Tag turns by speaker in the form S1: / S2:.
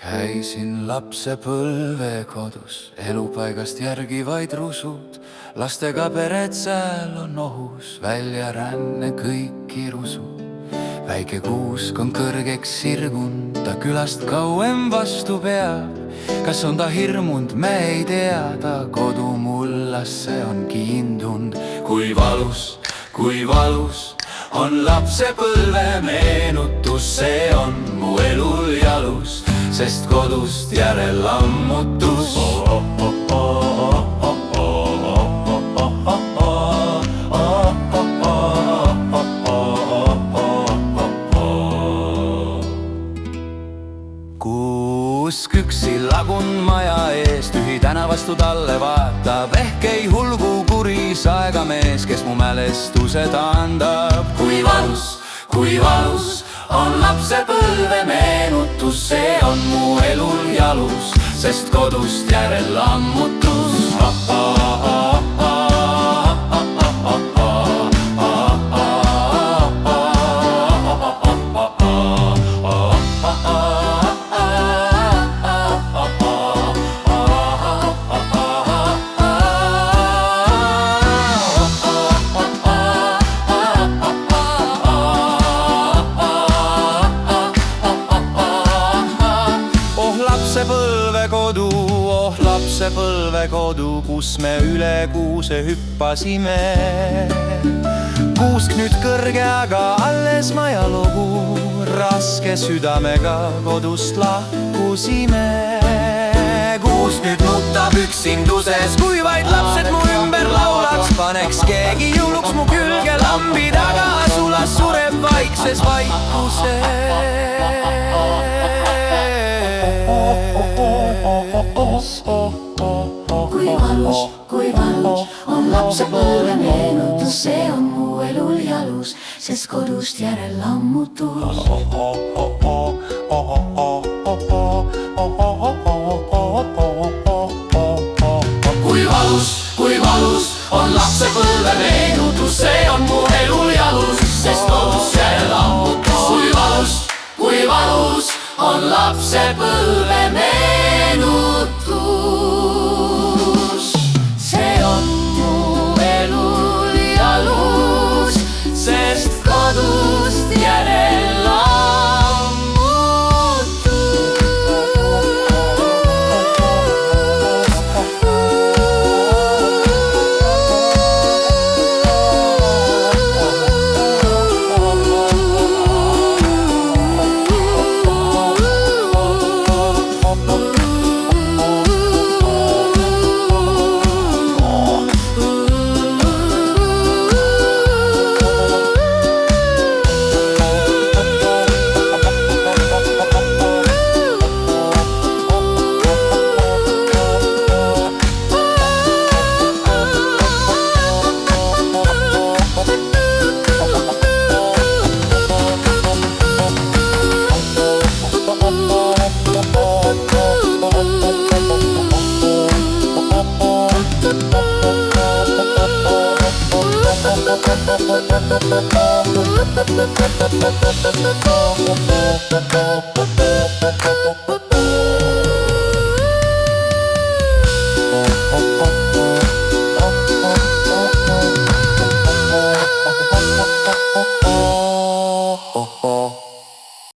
S1: Käisin lapsepõlvekodus, elupaigast järgi vaid rusud. Lastega pered seal on ohus, väljaränne kõiki rusub. Väike kuusk on kõrgeks sirgunud, ta külast kauem vastu peab. Kas on ta hirmund, me ei tea, ta kodu mullasse on kiindund. Kui valus on lapsepõlve meenutus, see on mu elul jalus, sest kodust järel lammutus. Kuusk üksi lagun maja ees, tühi täna vastu talle vaatab. Ehk ei hulgu kuris aegamees, kes mu mälestuse taandab. Kui valus on lapsepõlve meenutus, see on mu elul jalus, sest kodust järel lammutus. Lapsepõlvekodu, kus me üle kuuse hüppasime. Kuusk nüüd kõrge, aga alles majalugu. Raske südamega kodust lahkusime. Kuusk nüüd nutab üksinduses, kui vaid lapsed mu ümber laulaks. Paneks keegi jõuluks mu külge lambi taga, sulas sureb vaikses vaikuses.
S2: Kui valus on lapsepõlve meenutus, see on mu elul jalus, sest kodust järel lammutus. Kui valus on lapsepõlve meenutus, see on mu elul jalus, sest kodust järel lammutus. Kui valus on lapsepõlve meenutus, see on mu elul jalus, sest kodust järel
S1: Oh,